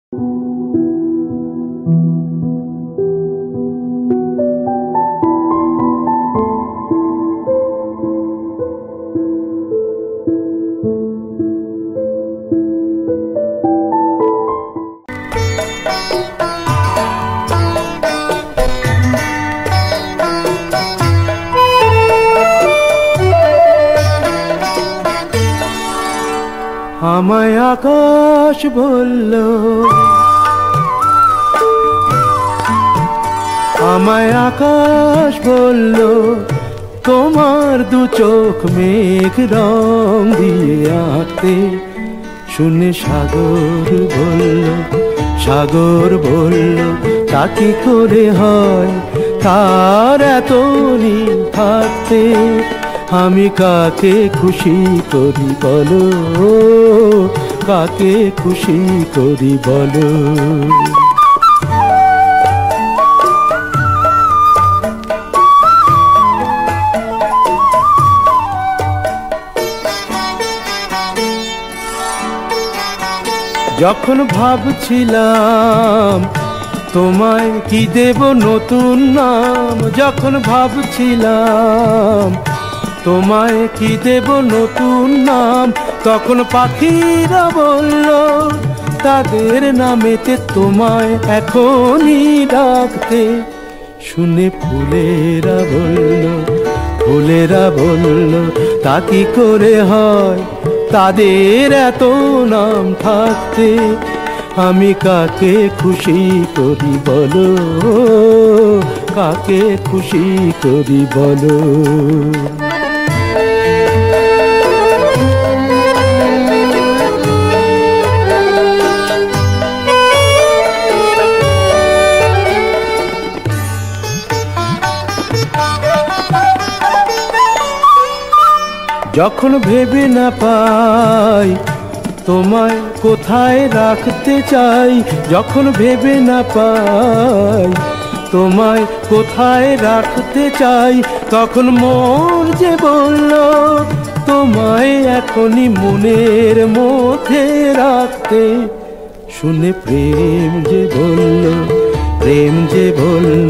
আমায় আকাশ বলল, আমায় আকাশ বলল, তোমার দু চোখ মেঘ রং দিয়ে আঁকতে। শুনে সাগর বলল, সাগর বলল, তা কি করে হয় তার এত নীল থাকতে। আমি কাকে খুশি করি বলো, কাকে খুশি করি বলো। যখন ভাবছিলাম তোমায় কি দেব নতুন নাম, যখন ভাবছিলাম তোমায় কি দেব নতুন নাম, তখন পাখিরা বলল তাদের নামেতে তোমায় এখনই ডাকতে। শুনে ফুলেরা বলল, ফুলেরা বলল, তা কি করে হয় তাদের এত নাম থাকতে। আমি কাকে খুশি করি বলো, কাকে খুশি করি বলো। যখন ভেবে না পাই তোমায় কোথায় রাখতে চাই, যখন ভেবে না পাই তোমায় কোথায় রাখতে চাই, তখন মন যে বলল তোমায় এখনই মনের মধ্যে রাখতে। শুনে প্রেম যে বলল, প্রেম যে বলল,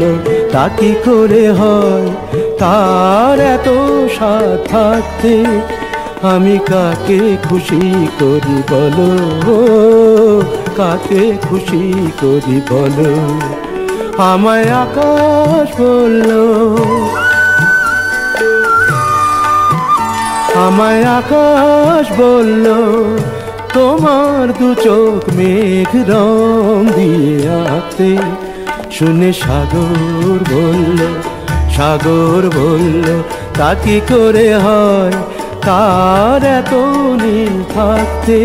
তা কি করে হয় তার এত স্বাদ থাকতে। আমি কাকে খুশি করি বলো, কাকে খুশি করি বলো। আমায় আকাশ বলল, আমায় আকাশ বলল, তোমার দু চোখ মেঘ রং দিয়ে আঁকতে। শুনে সাগর বলল, সাগর বলল, তা কি করে হয় তার এত নীল থাকতে।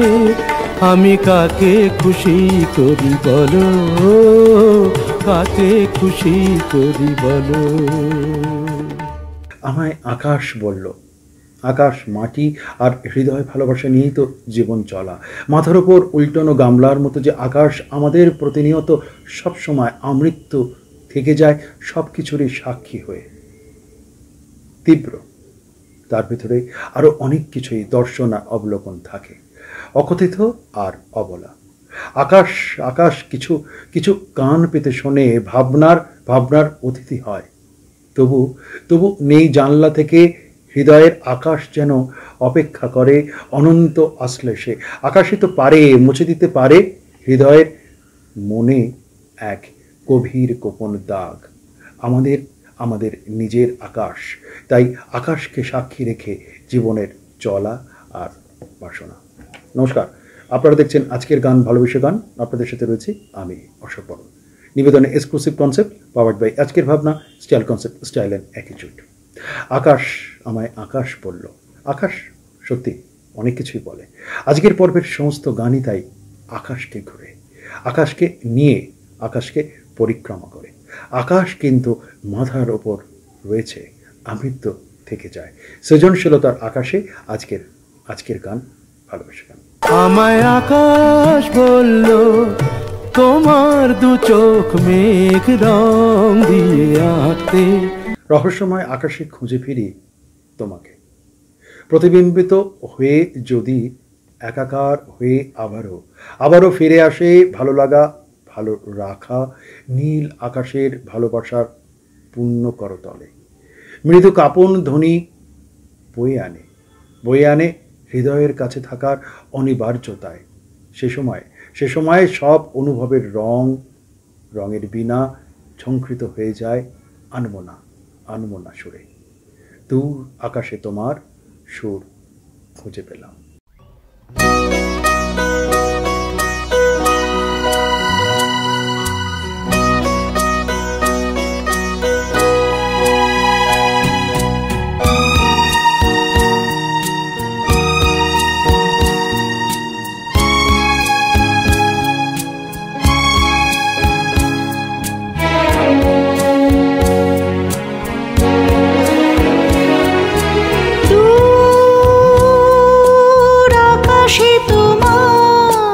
আমি কাকে খুশি করি বলো, কাকে খুশি করি বলো। আমায় আকাশ বলল, আকাশ, মাটি আর হৃদয় ভালোবাসা নিয়েই তো জীবন চলা। মাথার ওপর উল্টানো গামলার মতো যে আকাশ আমাদের প্রতিনিয়ত সবসময় আমৃত্যু থেকে যায় সব কিছুরই সাক্ষী হয়ে। তীব্র, তার ভিতরে আরও অনেক কিছুই দর্শন আর অবলোকন থাকে, অকথিত আর অবলা। আকাশ, আকাশ কিছু কিছু কান পেতে শোনে, ভাবনার অতিথি হয়। তবু নেই জানলা থেকে হৃদয়ের আকাশ যেন অপেক্ষা করে অনন্ত আশ্লেষে। আকাশই তো পারে মুছে দিতে পারে হৃদয়ের মনে এক গভীর গোপন দাগ। আমাদের নিজের আকাশ। তাই আকাশকে সাক্ষী রেখে জীবনের চলা আর বাসনা। নমস্কার, আপনারা দেখছেন আজকের গান ভালোবেসে গান। আপনাদের সাথে রয়েছি আমি অশোক বড়। নিবেদনে এক্সক্লুসিভ কনসেপ্ট পাওয়ার্ড বাই আজকের ভাবনা, style concept, style and attitude. Akash, আমায় আকাশ বলল। আকাশ সত্যি অনেক কিছুই বলে। আজকের পর্বের সমস্ত গানই তাই আকাশকে ঘুরে, আকাশকে নিয়ে, আকাশকে পরিক্রমা করে। আকাশ কিন্তু মাথার ওপর রয়েছে, আমৃত্যু থেকে যায়। সৃজনশীলতার আকাশে আজকের গান ভালোবেসে গান। আমায় আকাশ বলল, তোমার দু চোখ মেঘ রং দিয়ে আঁকতে। রহস্যময় আকাশে খুঁজে ফিরি তোমাকে, প্রতিবিম্বিত হয়ে যদি একাকার হয়ে আবারও ফিরে আসে ভালো লাগা, ভালো রাখা, নীল আকাশের ভালোবাসার পূর্ণ করতলে। মৃদু কাঁপন ধ্বনি বয়ে আনে হৃদয়ের কাছে থাকার অনিবার্যতায়। সে সময় সব অনুভবের রঙের বিনা ঝংকৃত হয়ে যায় আনমনা সুরে। দূর আকাশে তোমার সুর খুঁজে পেলাম। আকাশে তোমার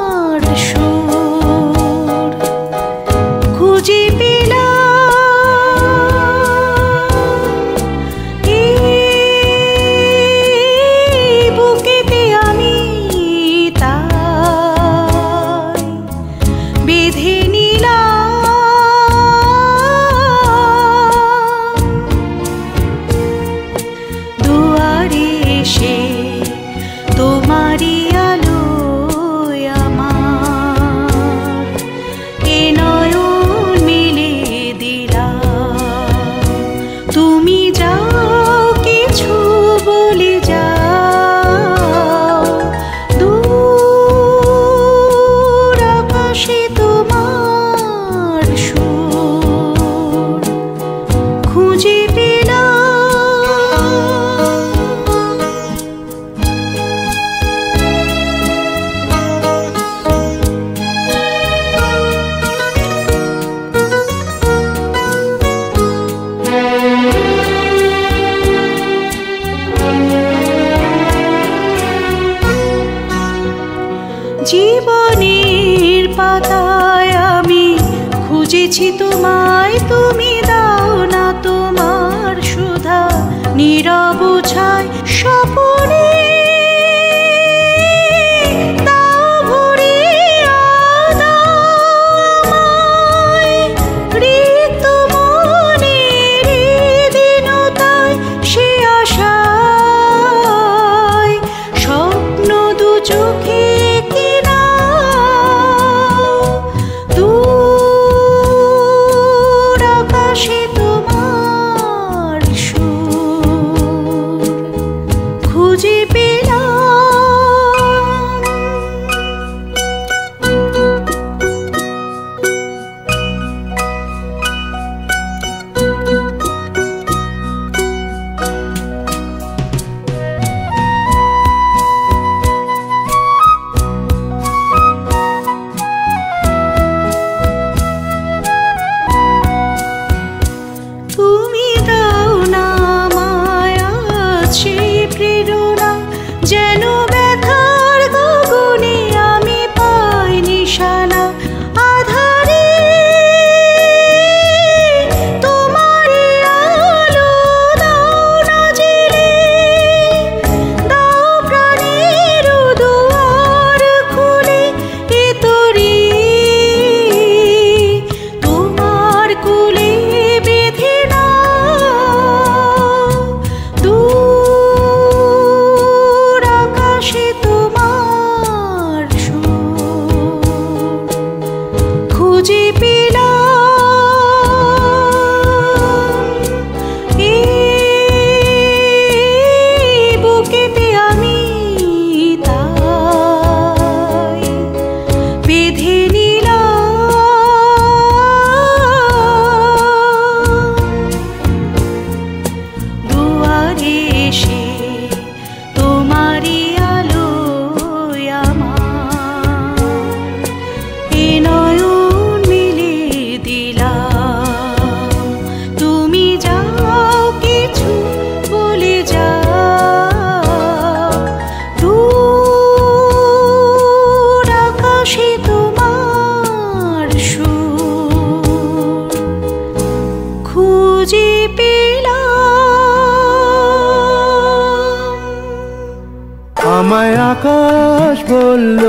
আমায় আকাশ বলল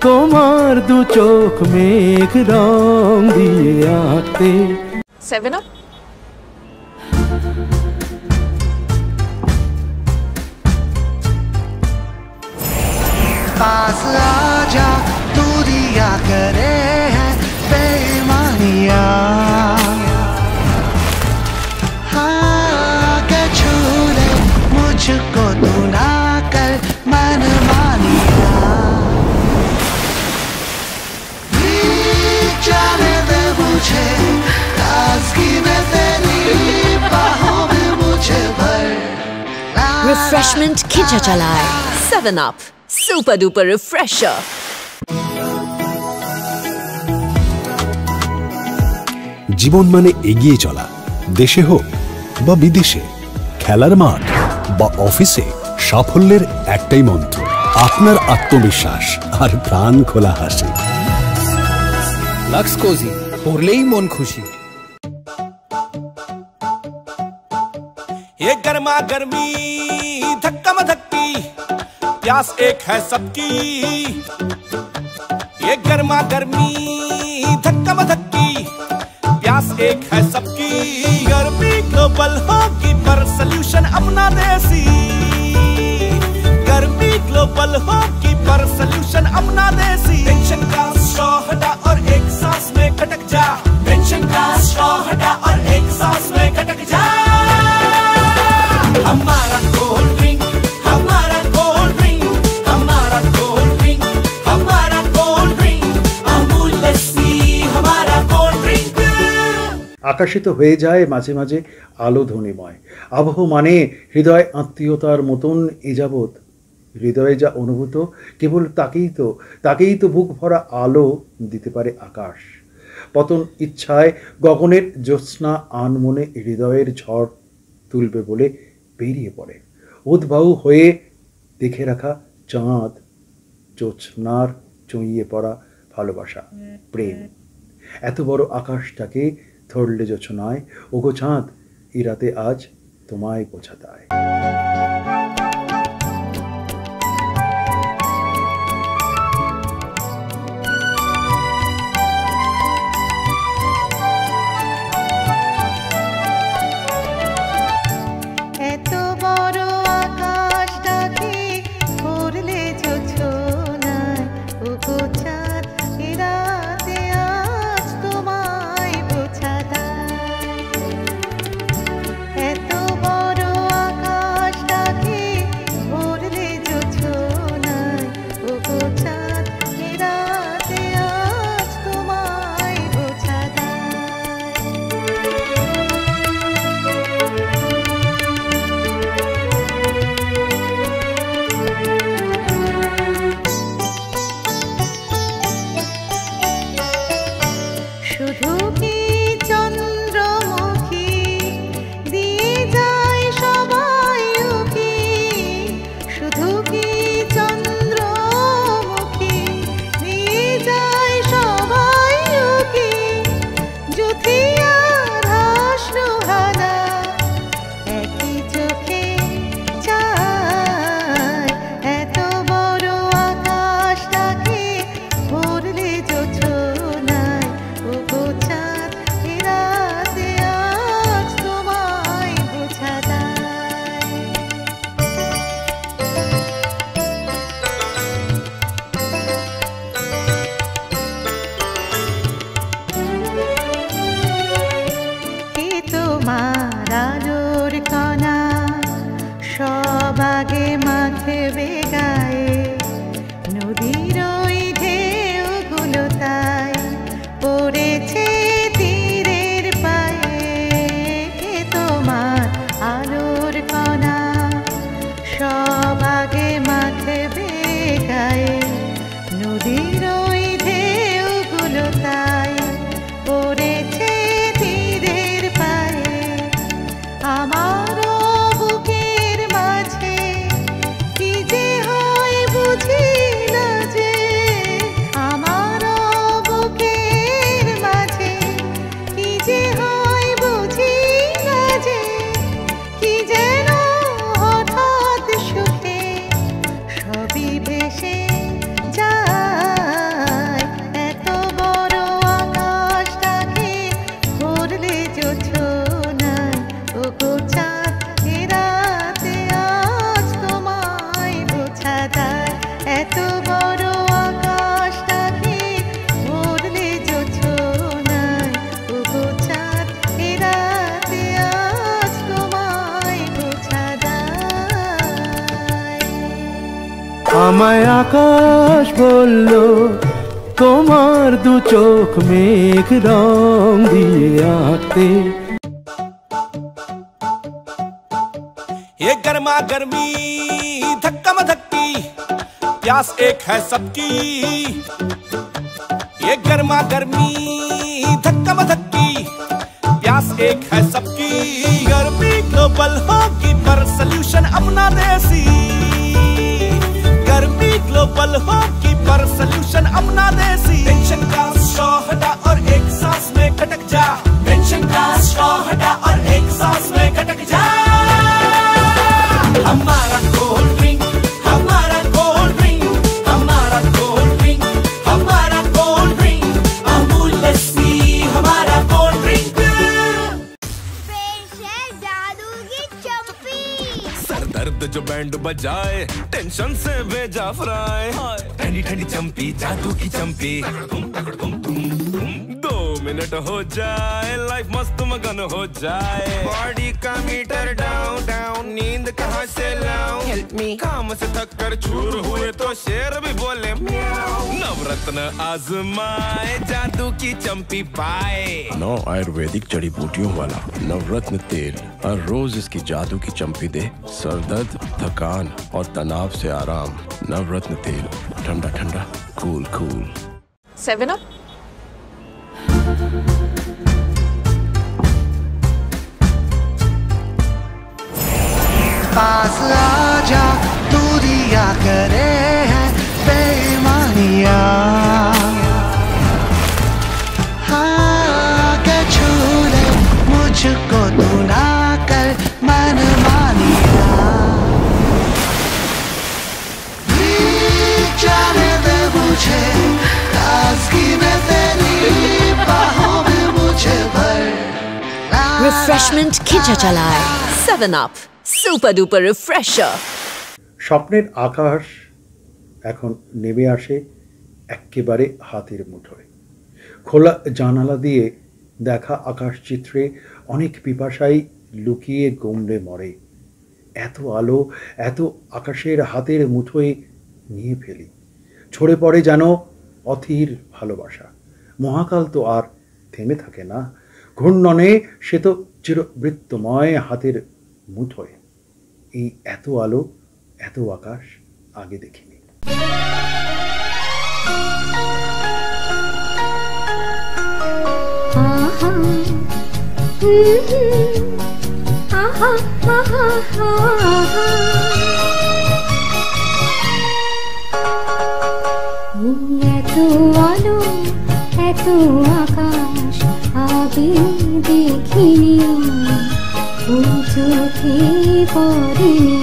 তোমার দু চোখ মেঘ রং দিয়ে আঁকতে। 7 Up? पास आजा तू दिया करे है बेईमानिया, हाँ के छू ले मुझको तू ना कर मनमानिया, जाने दे मुझे ताज़गी में तेरी बाहों में मुझे भर। Refreshment खींचा चला है 7 Up Super Duper Refresher। জীবন মানে এগিয়ে চলা, দেশে হোক বা বিদেশে, খেলার মাঠ বা অফিসে, সাফল্যের একটাই মন্ত্র, আপনার আত্মবিশ্বাস আর প্রাণ খোলা হাসি। লাক্স কোজি, পড়লেই মন খুশি। ये गर्मा गर्मी धक्का मधक्की प्यास एक है सबकी, ये गर्मा गर्मी धक्का मधक्की प्यास एक है सबकी। गर्मी ग्लोबल होगी पर सल्यूशन अपना देसी, गर्मी ग्लोबल होगी पर सल्यूशन अपना देसी। टेंशन का स्ट्रॉ हटा और एक सांस में खटक जा, टेंशन का स्ट्रॉ हटा और एक सांस में खटक जा। हमारा कोल्ड ड्रिंक, हमारा कोल्ड ड्रिंक, हमारा कोल्ड ड्रिंक, हमारा कोल्ड ड्रिंक, अमूल लस्सी हमारा कोल्ड ड्रिंक। আকাশিত হয়ে যায় মাঝে মাঝে আলো ধ্বনিময় আবহ, মানে হৃদয় আত্মীয়তার মতন এ যাবৎ হৃদয়ে যা অনুভূত কেবল তাকেই তো বুক ভরা আলো দিতে পারে আকাশ। পতন ইচ্ছায় গগনের জ্যোৎস্না আনমনে হৃদয়ের ঝড় তুলবে বলে বেরিয়ে পড়ে। উদ্বাহু হয়ে দেখে রাখা চাঁদ, জ্যোৎস্নার চুঁইয়ে পড়া ভালোবাসা, প্রেম। এত বড় আকাশটাকে ধরলে জোছনায়, ওগো চাঁদ এ রাতে আজ তোমায় বোঝাতায়। আমারও বুকের মাঝে কি যে আমায় আকাশ বলল তোমার দু চোখ মেঘ রং দিয়ে আঁকতে। ये गर्मा गर्मी धक्का मधक्की प्यास एक है सबकी। ये गर्मा गर्मी धक्का मधक्की प्यास एक है सबकी। गर्मी ग्लोबल होगी पर सल्यूशन अपना देसी। गर्मी ग्लोबल होगी पर सल्यूशन अपना देसी। टेंशन का स्ट्रॉ हटा और एक सांस में खटक जा। टेंशन का स्ट्रॉ हटा और एक सांस में खटक जा। हमारा कोल्ड ड्रिंक, हमारा कोल्ड ड्रिंक, हमारा कोल्ड ड्रिंक, हमारा कोल्ड ड्रिंक, अमूल लस्सी हमारा कोल्ड ड्रिंक। जादू की चप्पी। सर दर्द जो बैंड बजाए टेंशन से भेजा फ्राई। ठंडी ठंडी चंपी जादू की चंपी। 2 मिनट हो जाए लाइफ मस्त मगन हो जाए। बॉडी का मीटर डाउन डाउन नींद कहाँ से लाऊं। हेल्प मी काम से थक कर चूर हुए तो शेर भी बोले म्याऊं। नवरत्न आजमाए जादू की चंपी पाए। 9 आयुर्वेदिक जड़ी बूटियों वाला नवरत्न तेल हर रोज इसकी जादू की चंपी दे। सर दर्द, थकान और तनाव से आराम। नवरत्न तेल, ठंडा ठंडा, कूल कूल। 7 Up। पास आजा दूरिया करे है बेईमानिया। हाँ के छू ले मुझको तू ना कर मनमानिया। जाने दे मुझे ताज़गी में तेरी बाहों में मुझे भर। Refreshment খিঁচা চালায় 7 Up সুপার ডুপার রিফ্রেশার। স্বপ্নের আকাশ এখন নেমে আসে একেবারে হাতের মুঠোয়। খোলা জানালা দিয়ে দেখা আকাশ চিত্রে অনেক পিপাসাই লুকিয়ে গুমড়ে মরে। এত আলো, এত আকাশের হাতের মুঠোয় নিয়ে ফেলি। ছড়ে পড়ে যেন অথির ভালোবাসা। মহাকাল তো আর থেমে থাকে না, ঘূর্ণনে সে তো চিরবৃত্তময় হাতের মুঠোয়। এই এত আলো, এত আকাশ আগে দেখিনি। এত আলো, এত আকাশ আগে দেখিনি। চোখে পড়েনি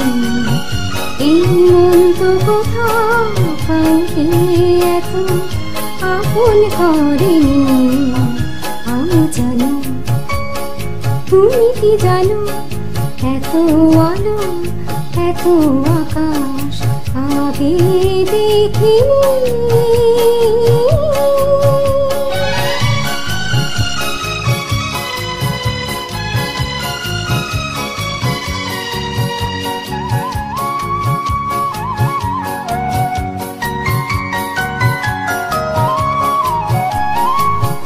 এই মন তো কোথাও কাউকে এত আপন করেনি। আমি জানো, তুমি কি জানো, এত আলো, এত আকাশ আগে দেখিনি।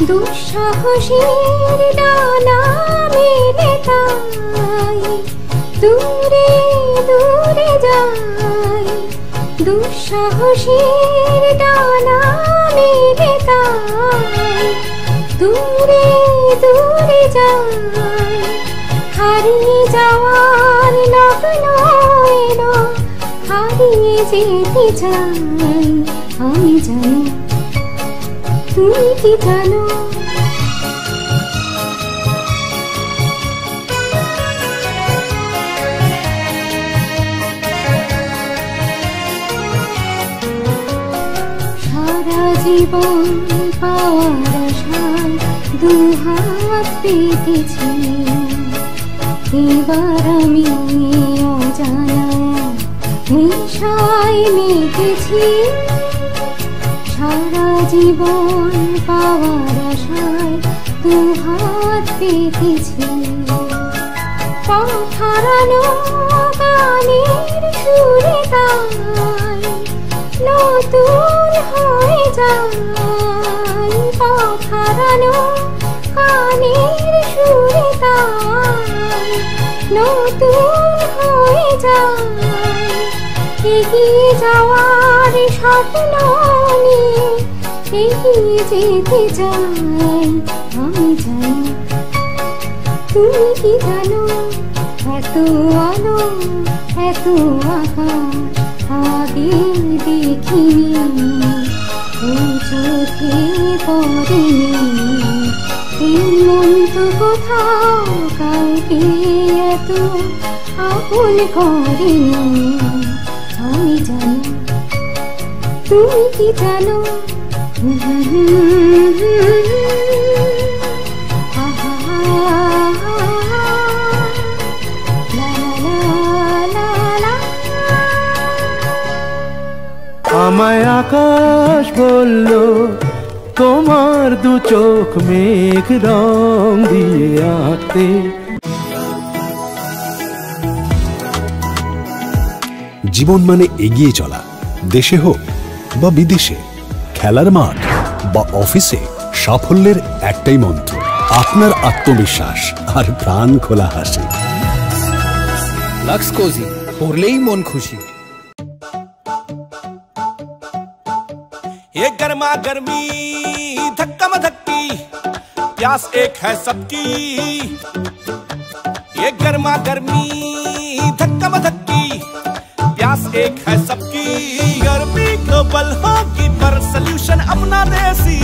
দুঃসাহসীর ডানা মেলে তাই দূরে দূরে যায়। দুঃসাহসীর ডানা মেলে তাই দূরে দূরে যায়। হারিয়ে যাওয়ার লগ্ন এলো, হারিয়ে যেতে চাই। আমি জানি, তুমি কি জানো, সারা জীবন পাওয়ার আশায় দুহাত পেতেছি। এবার আমি অজানা নেশায় মেতেছি। সারা জীবন পাওয়ার আশায় দুহাত পেতেছি। পথ হারানো গানের সুরে তাই নতুন হয়ে যায় পথ হারানো কানের সুরে তাই, নতুন হয়ে যায় এগিয়ে যাওয়ার স্বপ্ন নিয়ে, এগিয়ে যেতে চাই আমি জানি। তুমি কি জানো এত আলো এত আকাশ আগে দেখিনি, ও চোখে পড়েনি, এই মন তো কোথাও কাউকে এত আপন করেনি। আমি জানি তুমি কি জানো, আমায় আকাশ বলল তোমার দু চোখ মেঘ রং দিয়ে আঁকতে। জীবন মানে এগিয়ে চলা, দেশে হোক বা বিদেশে, খেলার মাঠ বা অফিসে, সাফল্যের একটাই মন্ত্র, আপনার আত্মবিশ্বাস আর প্রাণ খোলা হাসি। লাক্স কোজি, পরলেই মন খুশি। ये गर्मा गर्मी धक्का धक्की प्यास एक है सबकी, ये गर्मा गर्मी धक्का धक्की प्यास एक है सबकी। गर्मी ग्लोबल होगी पर सल्यूशन अपना देसी,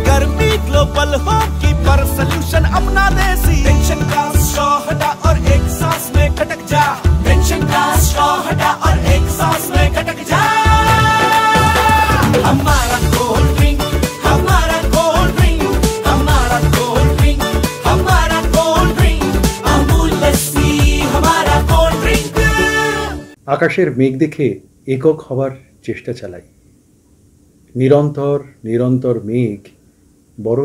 गर्मी ग्लोबल होगी पर सल्यूशन अपना देसी। टेंशन का स्ट्रॉ हटा और एक सांस में खटक जा, टेंशन का स्ट्रॉ हटा और एक सांस में खटक जा। हमारा कोल्ड ड्रिंक, हमारा कोल्ड ड्रिंक, हमारा कोल्ड ड्रिंक, हमारा कोल्ड ड्रिंक, अमूल लस्सी हमारा कोल्ड ड्रिंक। আকাশের মেঘ দেখে একক হবার চেষ্টা চালাই। নিরন্তর নিরন্তর মেঘ বড়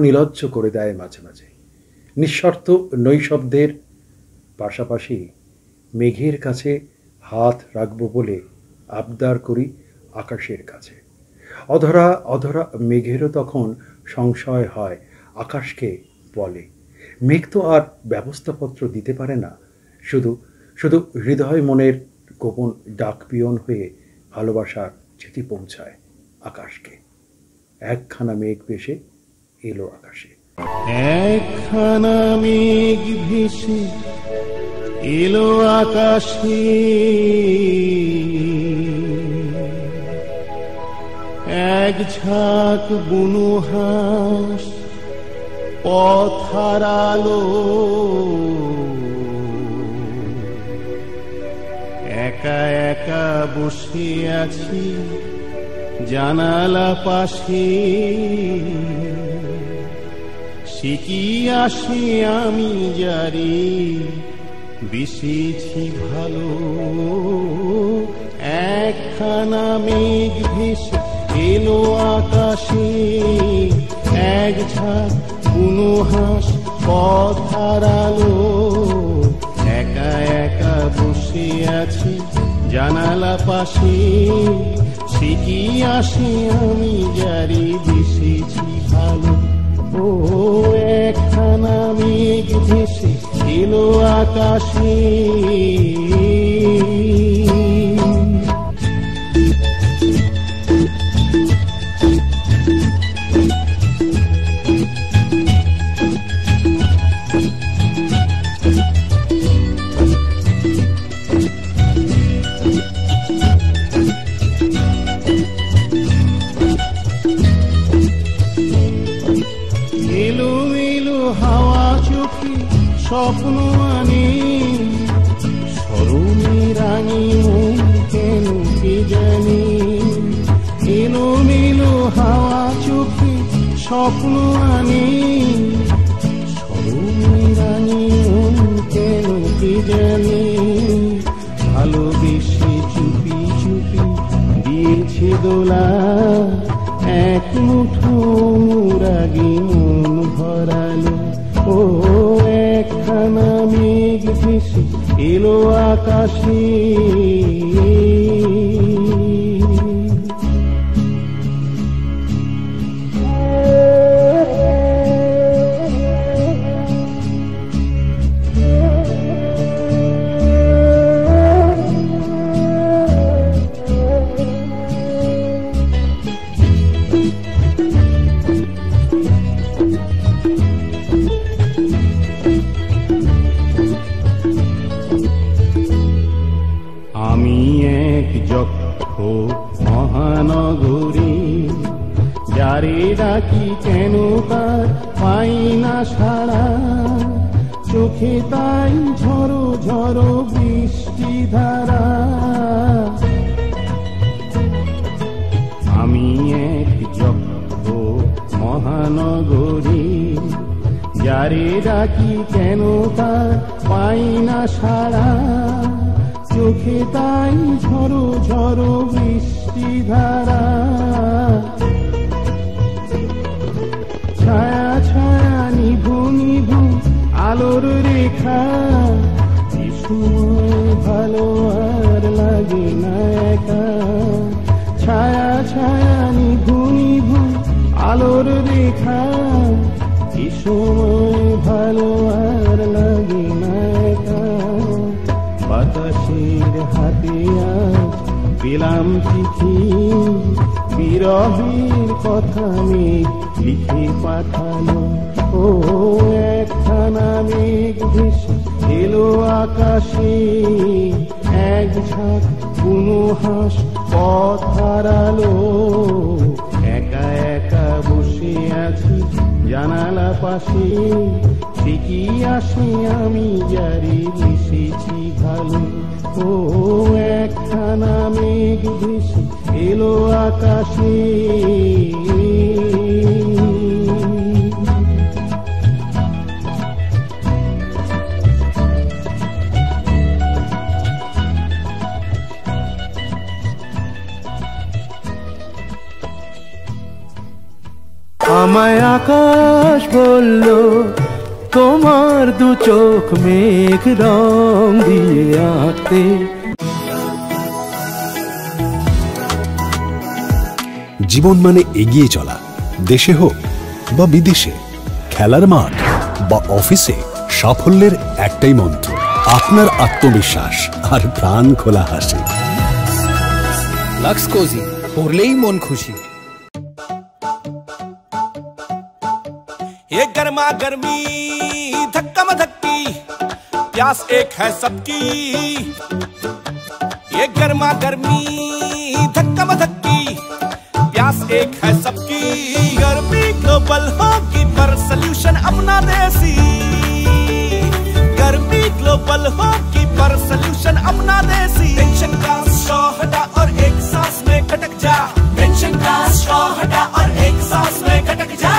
নিলজ্জ করে দেয় মাঝে মাঝে। নিঃস্বার্থ নৈশব্দের পাশাপাশি মেঘের কাছে হাত রাখবো বলে আবদার করি আকাশের কাছে। অধরা অধরা মেঘেরও তখন সংশয় হয় আকাশকে বলে, মেঘ তো আর ব্যবস্থাপত্র দিতে পারে না, শুধু শুধু হৃদয় মনের গোপন ডাক পিয়ন হয়ে ভালোবাসার চিঠি পৌঁছায় আকাশকে। একখানা মেঘ ভেসে এলো আকাশে, একখানা মেঘ ভেসে এলো আকাশে, এক ঝাঁক বুনো হাঁস পথ হারালো, একা একা বসে আছি জানালা পাশে, সে কি আসে আমি যারে বেসেছি ভালো। একখানা মেঘ ভেসে এলো আকাশে, এক ঝাঁক বুনো হাঁস পথ হারালো, একা একা বসে আছি জানালা পাশে, সে কি আসে আমি যারে বেসেছি ভালো। ও একখানা মেঘ ভেসে এলো আকাশে। স্বপ্ন আনে সরমে রানী মন কেন কে জানে, এলো মেলো হাওয়া চোখে স্বপ্ন আনে সরমে রানী মন কেন কে জানে। ভালোবেসে চুপি চুপি দিয়েছে দোলা, এক মুঠো রাগে মন ভরালো। ও একখানা মেঘ ভেসে এলো আকাশে। যারে ডাকি কেন তার পাই না সাড়া, চোখে তাই ঝড়ো ঝড়ো বৃষ্টি ধারা। আমি এক যক্ষ মহানগরী, যারে ডাকি কেন তার পাই না সাড়া, চোখে তাই ঝড়ো ঝড়ো বৃষ্টি ধারা। ছায়া ছায়া নিভু নিভু আলোর রেখা, এ সময় ভালো আর লাগে না একা। ছায়া ছায়া নিভু নিভু আলোর রেখা, এ সময় ভালো আর লাগে না একা। বাতাসের হাতে আজ পেলাম চিঠি, বিরহের কথা মেঘ লিখে পাঠালো। ও একখানা মেঘ ভেসে এলো আকাশে, এক ঝাঁক কোনো হাঁস পথ হারালো। একা একা বসে আছি জানালা পাশে, সে কি আসে আমি যারে এসেছি ভালো। ও একখানা মেঘ ভেসে এলো আকাশে। আমায় আকাশ বলল তোমার দু চোখ মেঘ রং দিয়ে আঁকতে। জীবন মানে এগিয়ে চলা, দেশে হোক বা বিদেশে, খেলার মাঠ বা অফিসে, সাফল্যের একটাই মন্ত্র, আপনার আত্মবিশ্বাস আর প্রাণ খোলা হাসি। লাক্স কোজি, পরলেই মন খুশি। ये गर्मा गर्मी धक्का मधक्की, प्यास एक है सबकी। ये गर्मा गर्मी धक्का मधक्की, प्यास एक है सबकी। गर्मी ग्लोबल होगी पर सल्यूशन अपना देसी। गर्मी ग्लोबल होगी पर सल्यूशन अपना देसी। टेंशन का स्ट्रॉ हटा और एक सांस में खटक जा। टेंशन का स्ट्रॉ हटा और एक सांस में खटक जा।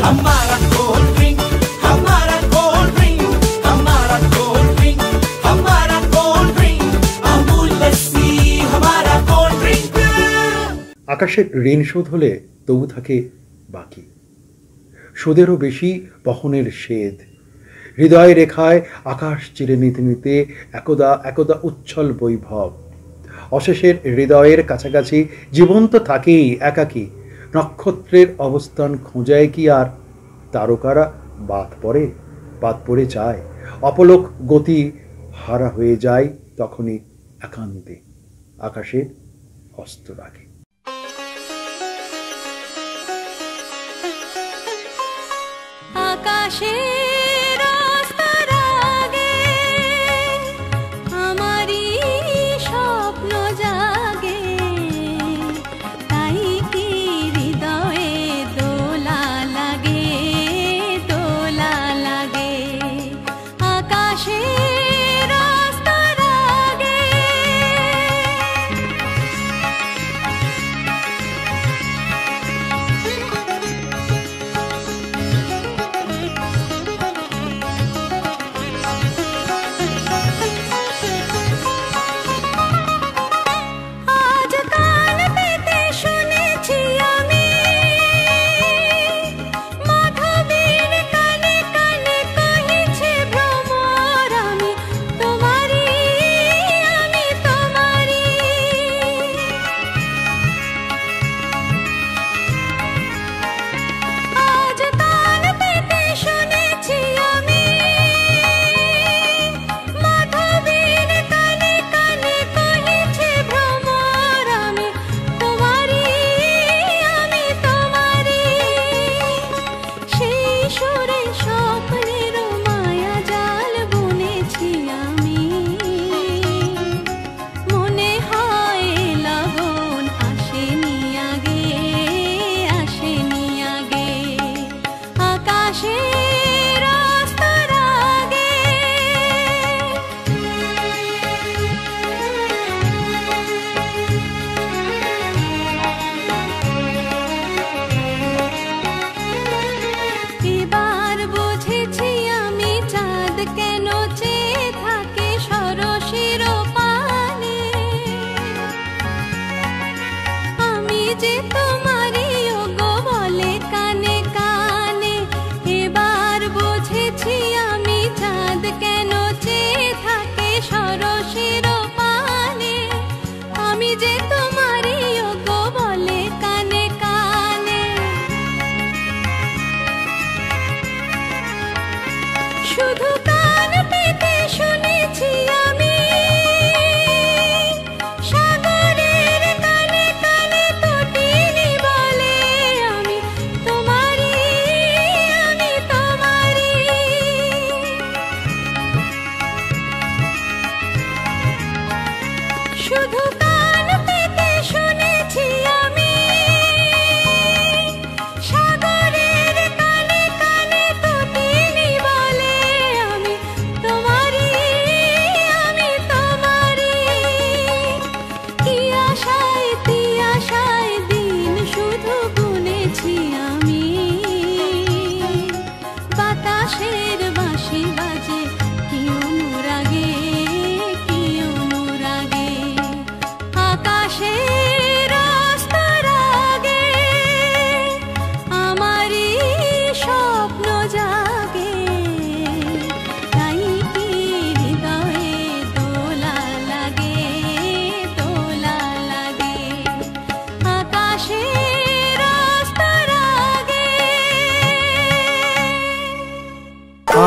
हमारा कोल्ड ड्रिंक, हमारा कोल्ड ड्रिंक, हमारा कोल्ड ड्रिंक, हमारा कोल्ड ड्रिंक, अमूल लस्सी हमारा कोल्ड ड्रिंक। আকাশের ঋণ শোধ হলে তবু থাকে বাকি, সুদেরও বেশি বহনের সেদ। হৃদয় রেখায় আকাশ চিরে নিতে নিতে একদা একদা উচ্ছল বৈভব। অশেষের হৃদয়ের কাছাকাছি জীবন তো থাকেই একাকী। নক্ষত্রের অবস্থান খোঁজায় কি আর তারকারা বাদ পড়ে যায়। অপলোক গতি হারা হয়ে যায় তখনই একান্তে আকাশের হস্তরাগে। আকাশের হস্তরাগে আমারই স্বপ্ন জাগে, তাই কি হৃদয়ে দোলা লাগে, দোলা লাগে। আকাশের হস্তরাগে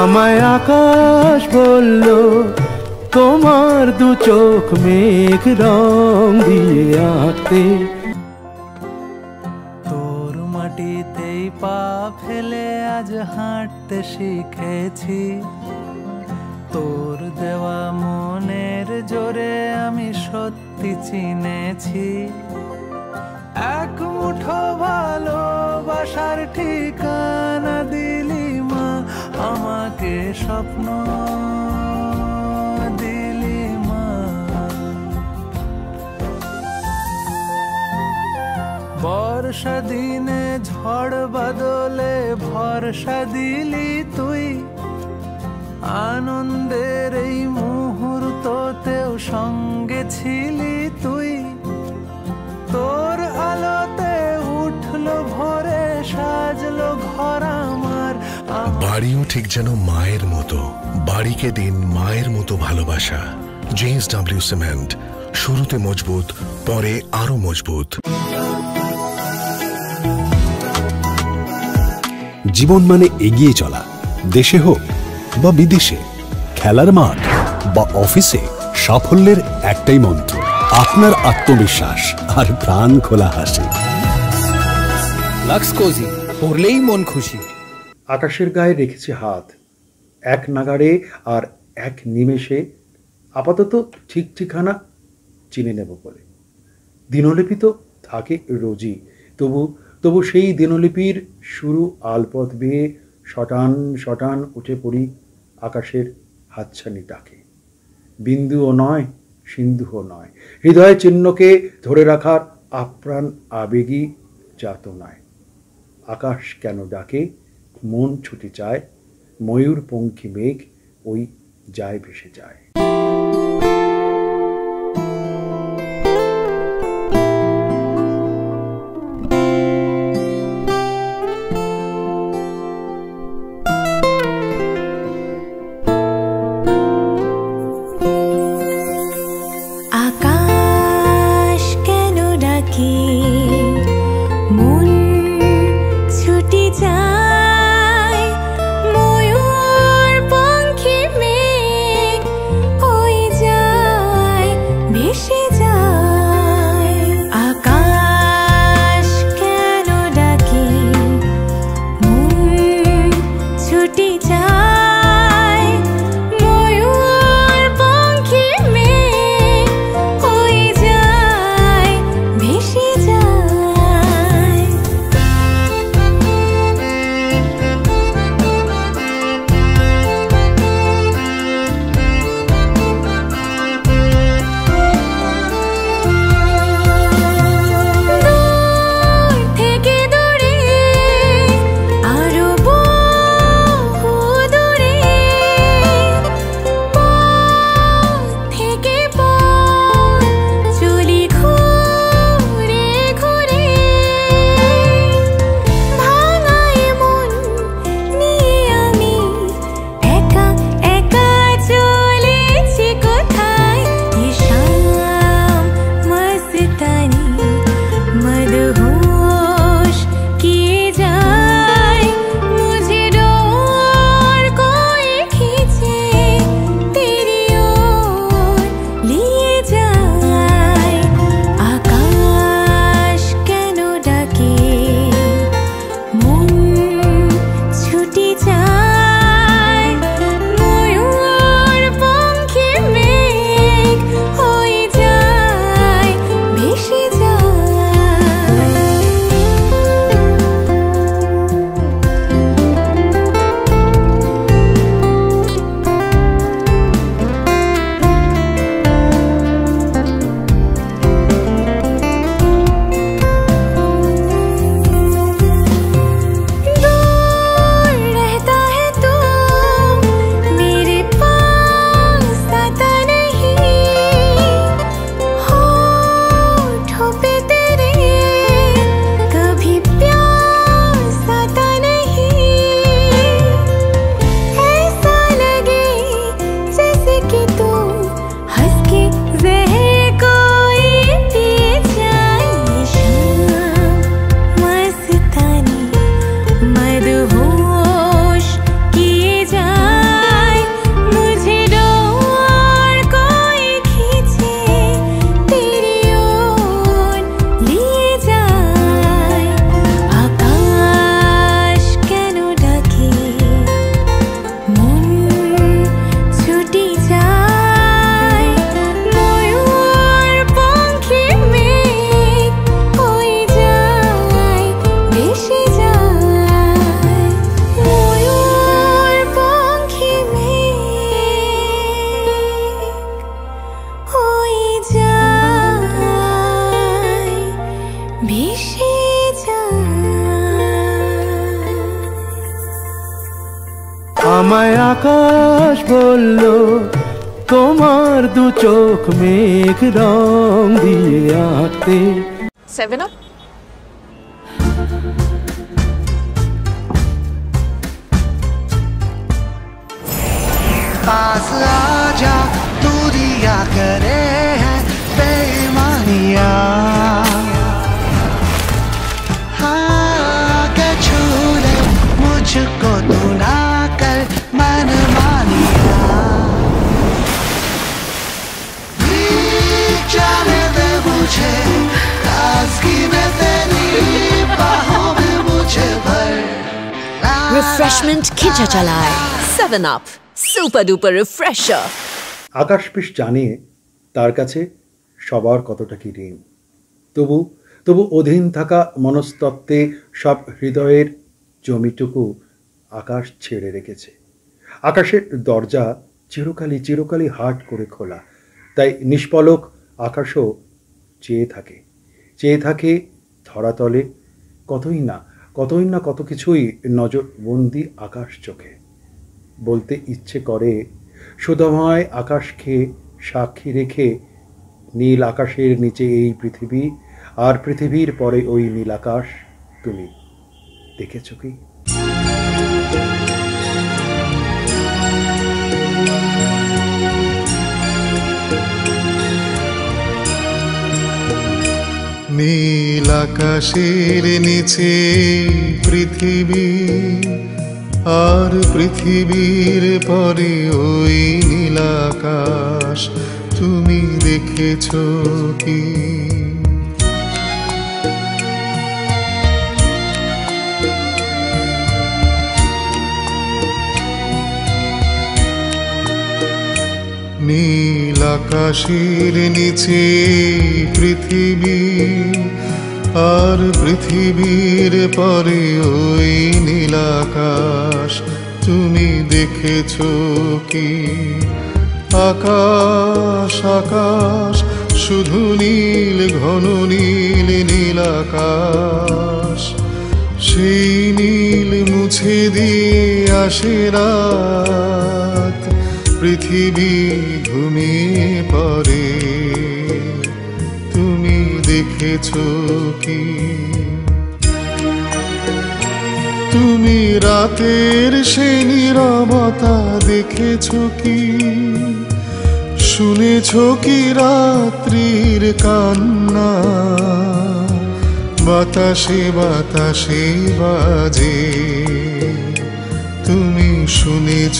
আমায় আকাশ বলল তোমার দু চোখ মেঘ রং দিয়ে আঁকতে। তোর মাটিতেই পা ফেলে আজ হাঁটতে শিখেছি, তোর দেওয়া মনের জোরে আমি সত্যি চিনেছি। এক মুঠো ভালোবাসার ঠিকানা দিলি মা, আমাকে স্বপ্ন দিলি মা। বর্ষা দিনে ঝড় বাদলে ভরসা দিলি তুই, আনন্দের এই মুহূর্ততেও সঙ্গে ছিলি তুই। তোর আলোতে উঠলো ভোরে, সাজলো ঘর আমার। বাড়িও ঠিক যেন মায়ের মতো, বাড়িকে দিন মায়ের মতো ভালোবাসা। JSW সিমেন্ট, শুরুতে মজবুত, পরে আরো মজবুত। জীবন মানে এগিয়ে চলা, দেশে হোক বা বিদেশে, খেলার মাঠ বা অফিসে, সাফল্যের একটাই মন্ত্র, আপনার আত্মবিশ্বাস আর প্রাণ খোলা হাসি। লাক্স কোজি, পরলেই মন খুশি। আকাশের গায়ে রেখেছে হাত, এক নাগাড়ে আর এক নিমেষে আপাতত ঠিক ঠিকানা চিনে নেব বলে। দিনলিপি তো থাকে রোজই, তবু সেই দিনলিপির শুরু আলপথ বেয়ে শটান শটান উঠে পড়ি আকাশের হাতছানি ডাকে। বিন্দুও নয়, সিন্ধুও নয়, হৃদয় চিহ্নকে ধরে রাখার আপ্রাণ আবেগী যাতনায়। আকাশ কেন ডাকে, মন ছুটে চায়, ময়ূর পঙ্খী মেঘ ওই যায় ভেসে যায়। আকাশ কেন ডাকে, মন ছুটে যায়, ময়ূর পঙ্খী মেঘ আমায় আকাশ বলল তোমার দু চোখ মেঘ রং দিয়ে আঁকতে। 7 Up पास आजा दूरिया करे हैं बेईमानिया हाँ के छू ले मुझको तू ना कर मनमानिया जाने दे मुझे ताज़गी में तेरी बाहों में मुझे भर Refreshment Khicha Chalai 7 Up Super Duper Refresher আকাশ পিস জানে তার কাছে সবার কতটা কি ঋণ, তবু অধীন থাকা মনস্তত্ত্বে সব হৃদয়ের জমিটুকু আকাশ ছেড়ে রেখেছে। আকাশের দরজা চিরকালই হাট করে খোলা, তাই নিষ্পলক আকাশও চেয়ে থাকে ধরাতলে কতই না কত কিছুই নজরবন্দি আকাশ চোখে। বলতে ইচ্ছে করে সুধময় আকাশকে সাক্ষী রেখে নীল আকাশের নিচে এই পৃথিবী, আর পৃথিবীর পরে ওই নীল আকাশ তুমি দেখেছ কি? নীল আকাশের নিচে পৃথিবী, আর পৃথিবীর পরে ওই নীল আকাশ তুমি দেখেছ কি? নীল আকাশের নিচে পৃথিবী, আর পৃথিবীর পরে ওই নীল আকাশ তুমি দেখেছ কি? আকাশ আকাশ শুধু নীল, ঘন নীল নীল আকাশ, সেই নীল মুছে দিয়ে আসে রাত, পৃথিবী ঘুমিয়ে পড়ে তুমি দেখেছ কি? তুমি রাতের সেই নীরবতা দেখেছ কি? শুনেছ কি রাত্রির কান্না, বাতাসে বাতাসে বাজে তুমি শুনেছ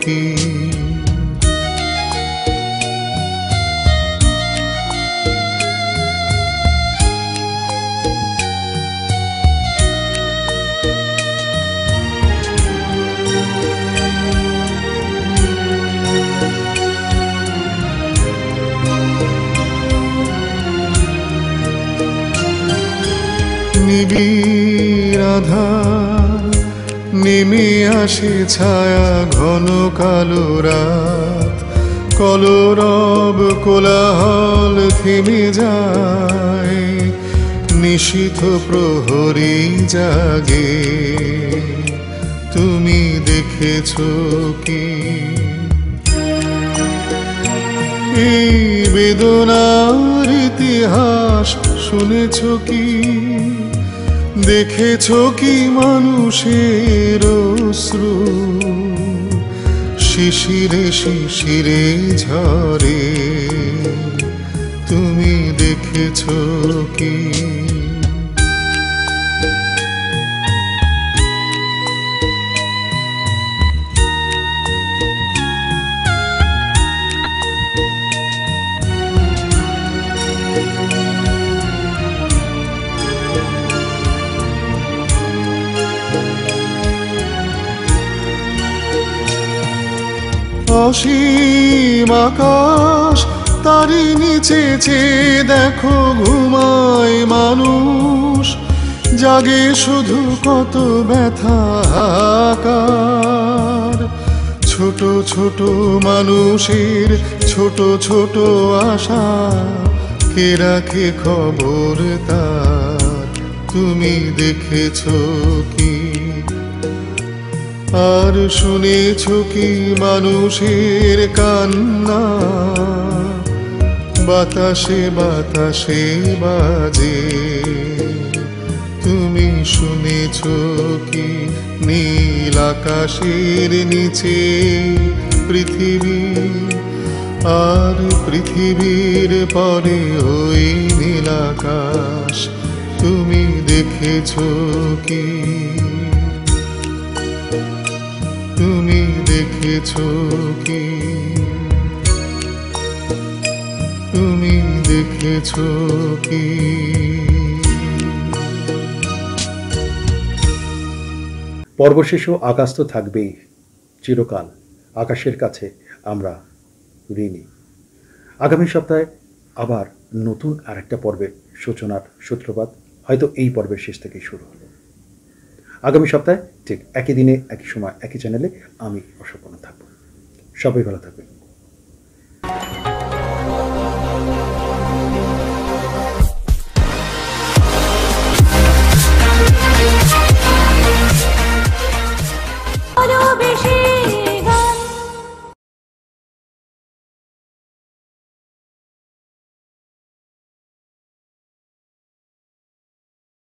কি? নিবিড় আধার নেমে আসে ছায়া, ঘন কালো রাত, কলরব কোলাহল থেমে যায়, নিশীথ প্রহরী জাগে তুমি দেখেছ কি? এই বেদনার ইতিহাস শুনেছ কি? দেখেছ কি মানুষের অশ্রু শিশিরে শিশিরে ঝরে তুমি দেখেছ কি? অসীম আকাশ তারই নিচে চেয়ে দেখো ঘুমায় মানুষ, জাগে শুধু কত ব্যথা আকার, ছোট ছোট মানুষের ছোট ছোট আশা, কে রাখে খবর তার তুমি দেখেছ কি? আর শুনেছ কি মানুষের কান্না বাতাসে বাতাসে বাজে তুমি শুনেছ কি নীল আকাশের নিচে পৃথিবী আর পৃথিবীর পরে ওই নীল আকাশ তুমি দেখেছ কি তুমি দেখেছ কি তুমি দেখেছ কি পর্ব শেষও আকাশ তো থাকবেই চিরকাল আকাশের কাছে আমরা ঋণী আগামী সপ্তাহে আবার নতুন আরেকটা পর্বের সূচনার সূত্রপাত হয়তো এই পর্বের শেষ থেকেই শুরু হলো আগামী সপ্তাহে ঠিক একই দিনে একই সময় একই চ্যানেলে আমি অসম্পূর্ণ থাকব সবাই ভালো থাকবেন